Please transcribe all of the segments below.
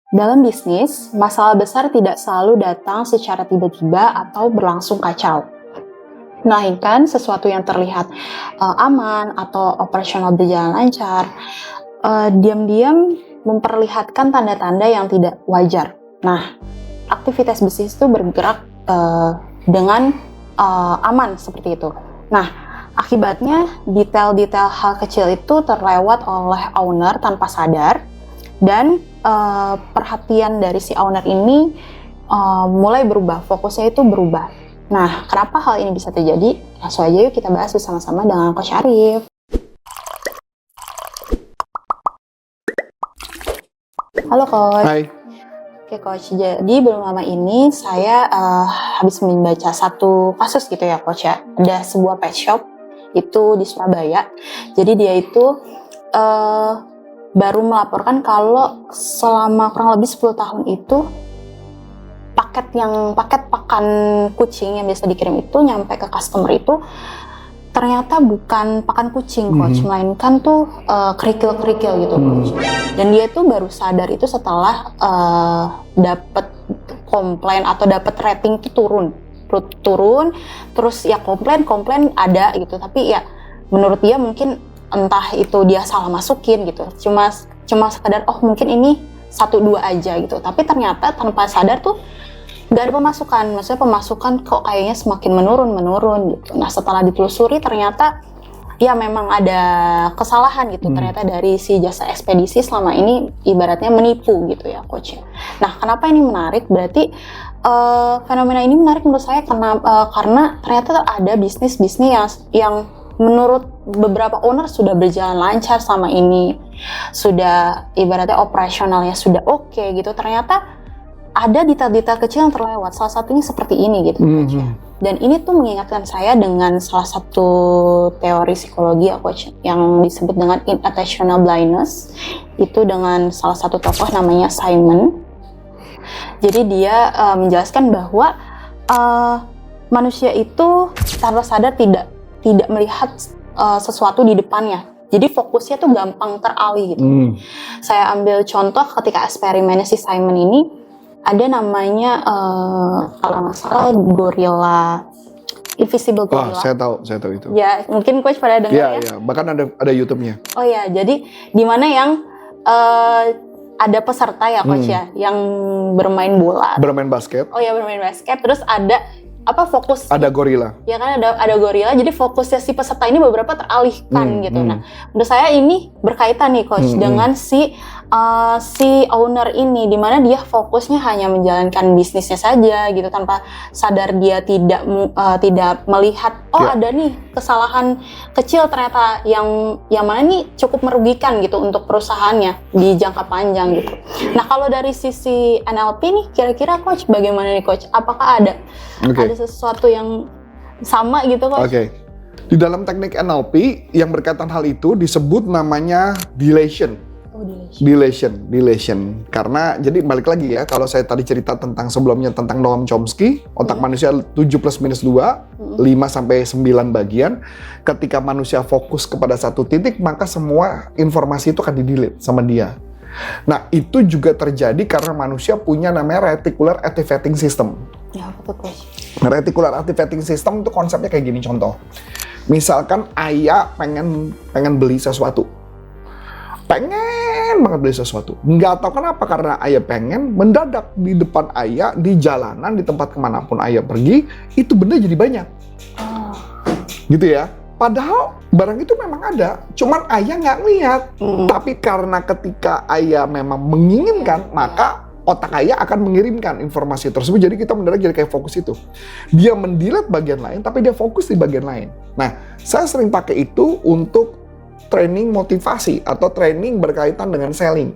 Dalam bisnis, masalah besar tidak selalu datang secara tiba-tiba atau berlangsung kacau. Melainkan sesuatu yang terlihat aman atau operasional berjalan lancar, diam-diam memperlihatkan tanda-tanda yang tidak wajar. Nah, aktivitas bisnis itu bergerak dengan aman seperti itu. Nah, akibatnya detail-detail hal kecil itu terlewat oleh owner tanpa sadar, dan perhatian dari si owner ini mulai berubah, fokusnya itu berubah. Nah, kenapa hal ini bisa terjadi? Langsung aja yuk kita bahas bersama-sama dengan Coach Arif. Halo Coach. Hai. Oke Coach, jadi belum lama ini saya habis membaca satu kasus gitu ya Coach ya. Ada sebuah pet shop itu di Surabaya. Jadi dia itu baru melaporkan kalau selama kurang lebih 10 tahun itu paket pakan kucing yang biasa dikirim itu nyampe ke customer itu ternyata bukan pakan kucing Coach, melainkan tuh kerikil-kerikil gitu Coach. Dan dia tuh baru sadar itu setelah dapat komplain atau dapat rating itu turun, terus ya komplain ada gitu, tapi ya menurut dia mungkin entah itu dia salah masukin gitu, cuma sekedar oh mungkin ini 1-2 aja gitu, tapi ternyata tanpa sadar tuh nggak ada pemasukan, maksudnya pemasukan kok kayaknya semakin menurun gitu. Nah setelah ditelusuri ternyata ya memang ada kesalahan gitu, ternyata dari si jasa ekspedisi selama ini ibaratnya menipu gitu ya Coach. Nah kenapa ini menarik? Berarti fenomena ini menarik menurut saya karena ternyata ada bisnis yang menurut beberapa owner sudah berjalan lancar selama ini, sudah ibaratnya operasionalnya sudah oke gitu, ternyata ada detail-detail kecil yang terlewat, salah satunya seperti ini gitu Coach. Dan ini tuh mengingatkan saya dengan salah satu teori psikologi ya Coach, yang disebut dengan inattentional blindness, itu dengan salah satu tokoh namanya Simon. Jadi dia menjelaskan bahwa manusia itu tanpa sadar tidak melihat sesuatu di depannya. Jadi fokusnya tuh gampang teralih gitu. Saya ambil contoh ketika eksperimennya si Simon ini, ada namanya kalau nggak salah gorilla, invisible gorilla. Saya tahu itu. Ya, mungkin Coach pada dengar ya. Iya, bahkan ada YouTube-nya. Oh ya, jadi di mana yang ada peserta ya Coach ya, yang bermain bola. Bermain basket. Oh ya, bermain basket. Terus ada fokus, ada gorila. Ya kan ada gorila, jadi fokusnya si peserta ini beberapa teralihkan gitu. Nah, menurut saya ini berkaitan nih Coach dengan si owner ini, dimana dia fokusnya hanya menjalankan bisnisnya saja gitu, tanpa sadar dia tidak melihat ada nih kesalahan kecil ternyata yang mana nih cukup merugikan gitu untuk perusahaannya di jangka panjang gitu. Nah kalau dari sisi NLP nih kira-kira Coach bagaimana nih Coach? Apakah ada sesuatu yang sama gitu Coach? Di dalam teknik NLP yang berkaitan hal itu disebut namanya delation. Delation. Karena jadi balik lagi ya, kalau saya tadi cerita tentang sebelumnya tentang Noam Chomsky, otak manusia 7 plus minus 2, 5 sampai 9 bagian. Ketika manusia fokus kepada satu titik, maka semua informasi itu akan di-delete sama dia. Nah, itu juga terjadi karena manusia punya namanya reticular activating system. Ya, betul Coach. Reticular activating system itu konsepnya kayak gini, contoh. Misalkan ayah pengen beli sesuatu. Pengen banget beli sesuatu. Nggak tahu kenapa, karena ayah pengen, mendadak di depan ayah, di jalanan, di tempat kemanapun ayah pergi, itu benda jadi banyak. Gitu ya. Padahal barang itu memang ada, cuman ayah nggak ngeliat. Tapi karena ketika ayah memang menginginkan, maka otak ayah akan mengirimkan informasi tersebut. Jadi kita mendadak jadi kayak fokus itu. Dia mendelete bagian lain, tapi dia fokus di bagian lain. Nah, saya sering pakai itu untuk training motivasi atau training berkaitan dengan selling.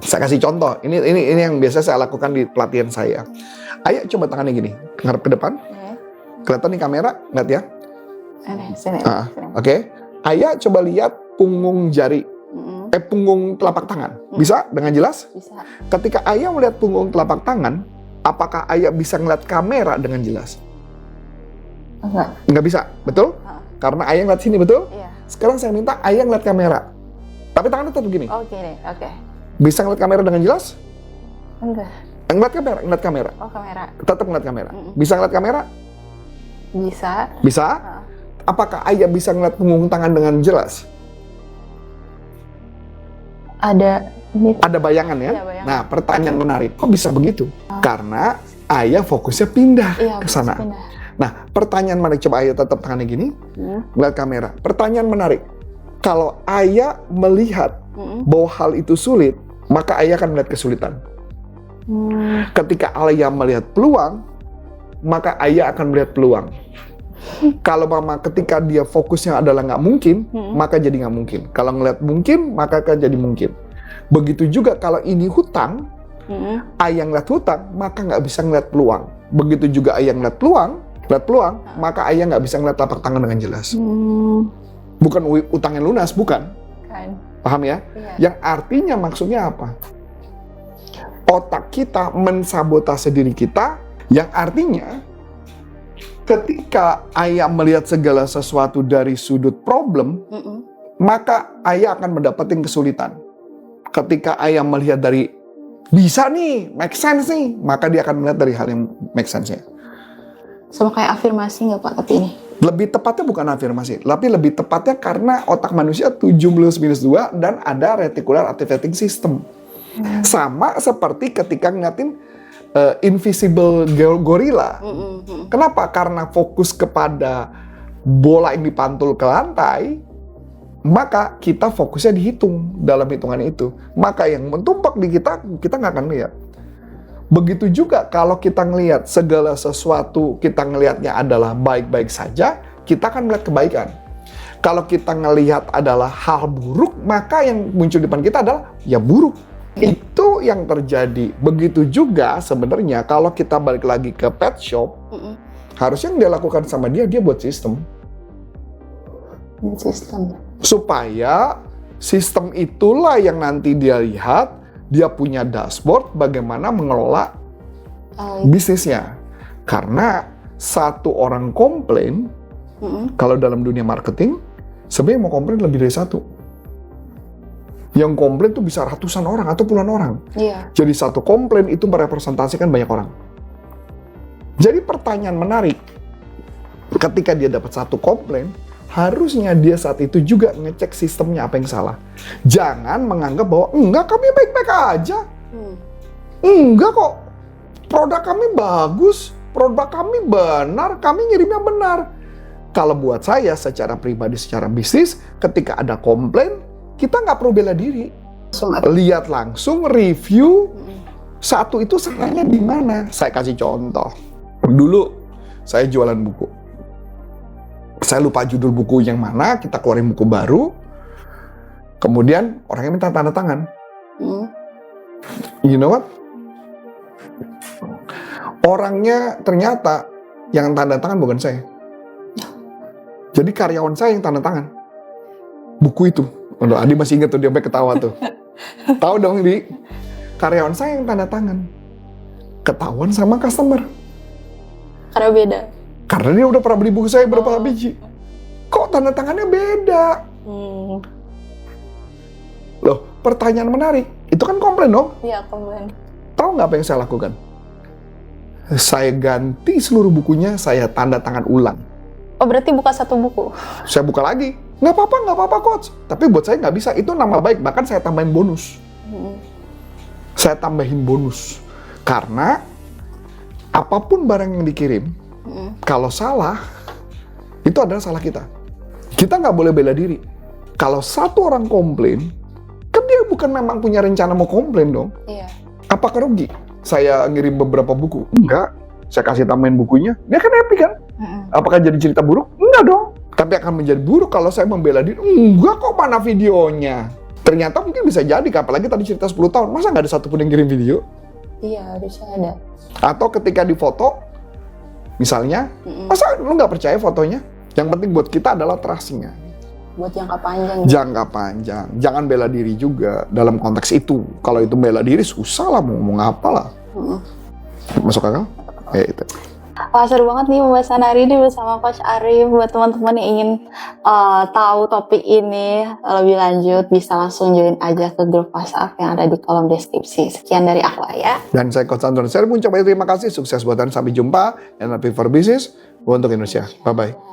Saya kasih contoh. Ini yang biasa saya lakukan di pelatihan saya. Ayah coba tangannya gini, ngarep ke depan. Kelihatan nih kamera, lihat ya. Sini. Oke. Ayah coba lihat punggung jari. Punggung telapak tangan. Bisa dengan jelas? Bisa. Ketika ayah melihat punggung telapak tangan, apakah ayah bisa ngeliat kamera dengan jelas? Nggak bisa, betul? Karena ayah ngeliat sini, betul? Iya. Sekarang saya minta ayah ngeliat kamera. Tapi tangannya tetap gini. Oke. Bisa ngeliat kamera dengan jelas? Enggak. Ngeliat kamera. Oh, kamera. Tetap ngeliat kamera. Bisa ngeliat kamera? Bisa. Bisa? Apakah ayah bisa ngeliat punggung tangan dengan jelas? Ada ini. Ada bayangan ya? Iya, bayangan. Nah, pertanyaan menarik. Kok bisa begitu? Karena ayah fokusnya pindah ke sana. Pindah. Nah, pertanyaan menarik. Coba ayah tetap tangannya gini. Ngeliat kamera. Pertanyaan menarik. Kalau ayah melihat bahwa hal itu sulit, maka ayah akan melihat kesulitan. Ketika ayah melihat peluang, maka ayah akan melihat peluang. Kalau mama ketika dia fokusnya adalah nggak mungkin, maka jadi nggak mungkin. Kalau ngelihat mungkin, maka akan jadi mungkin. Begitu juga kalau ini hutang, ayah ngeliat hutang, maka nggak bisa ngeliat peluang. Begitu juga ayah ngeliat peluang, maka ayah nggak bisa ngeliat tapak tangan dengan jelas. Bukan utangnya lunas, bukan. Kan. Paham ya? Iya. Yang artinya maksudnya apa? Otak kita mensabotase diri kita, yang artinya ketika ayah melihat segala sesuatu dari sudut problem, maka ayah akan mendapatkan kesulitan. Ketika ayah melihat dari bisa nih, make sense nih, maka dia akan melihat dari hal yang make sense-nya. Sama kayak afirmasi nggak Pak, tapi ini? Lebih tepatnya bukan afirmasi, tapi lebih tepatnya karena otak manusia 7+2 dan ada reticular activating system. Sama seperti ketika ngeliatin invisible gorilla. Kenapa? Karena fokus kepada bola yang dipantul ke lantai, maka kita fokusnya dihitung dalam hitungan itu. Maka yang mentumpak di kita nggak akan lihat. Begitu juga kalau kita ngelihat segala sesuatu, kita ngelihatnya adalah baik-baik saja, kita akan melihat kebaikan. Kalau kita ngelihat adalah hal buruk, maka yang muncul di depan kita adalah ya buruk. Itu yang terjadi. Begitu juga sebenarnya kalau kita balik lagi ke pet shop, harusnya yang dia lakukan sama dia buat sistem. Supaya sistem itulah yang nanti dia lihat, dia punya dashboard bagaimana mengelola bisnisnya. Karena satu orang komplain, kalau dalam dunia marketing, sebenarnya mau komplain lebih dari satu. Yang komplain tuh bisa ratusan orang atau puluhan orang. Iya. Jadi satu komplain itu merepresentasikan banyak orang. Jadi pertanyaan menarik, ketika dia dapat satu komplain, harusnya dia saat itu juga ngecek sistemnya apa yang salah. Jangan menganggap bahwa enggak, kami baik-baik aja. Enggak kok, produk kami bagus, produk kami benar, kami ngirimnya benar. Kalau buat saya secara pribadi, secara bisnis, ketika ada komplain, kita nggak perlu bela diri. Lihat langsung, review, satu itu salahnya di mana. Saya kasih contoh. Dulu saya jualan buku. Saya lupa judul buku yang mana, kita keluarin buku baru. Kemudian orangnya minta tanda tangan. You know what? Orangnya ternyata yang tanda tangan bukan saya. Jadi karyawan saya yang tanda tangan buku itu. Aduh, Adi masih ingat tuh, dia sampai ketawa tuh. Tahu dong, Di? Karyawan saya yang tanda tangan. Ketahuan sama customer. Karena beda. Karena dia udah pernah beli buku saya berapa biji. Kok tanda tangannya beda? Loh, pertanyaan menarik. Itu kan komplain dong? Iya, komplain. Tahu nggak apa yang saya lakukan? Saya ganti seluruh bukunya, saya tanda tangan ulang. Oh, berarti buka satu buku? Saya buka lagi. Nggak apa-apa, coach. Tapi buat saya nggak bisa. Itu nama baik. Bahkan saya tambahin bonus. Saya tambahin bonus. Karena apapun barang yang dikirim, kalau salah, itu adalah salah kita. Kita nggak boleh bela diri. Kalau satu orang komplain, kan dia bukan memang punya rencana mau komplain dong. Iya. Apakah rugi saya ngirim beberapa buku? Enggak. Saya kasih tambahin bukunya. Dia kan happy kan? Apakah jadi cerita buruk? Enggak dong. Tapi akan menjadi buruk kalau saya membela diri. Enggak kok, mana videonya? Ternyata mungkin bisa jadi, apalagi tadi cerita 10 tahun. Masa nggak ada satupun yang kirim video? Iya, harusnya ada. Atau ketika difoto, misalnya, masa lu nggak percaya fotonya? Yang penting buat kita adalah trust-nya. Buat jangka panjang. Jangka panjang. Jangan bela diri juga dalam konteks itu. Kalau itu bela diri, susah lah mau ngomong apa lah. Masuk akal? Ya itu. Wah, seru banget nih pembahasan hari ini bersama Coach Arif. Buat teman-teman yang ingin tahu topik ini lebih lanjut, bisa langsung join aja ke grup WhatsApp yang ada di kolom deskripsi. Sekian dari aku ya. Dan saya Coach Anton, saya mengucapkan terima kasih, sukses buat Anda, sampai jumpa, and happy for business untuk Indonesia. Bye-bye.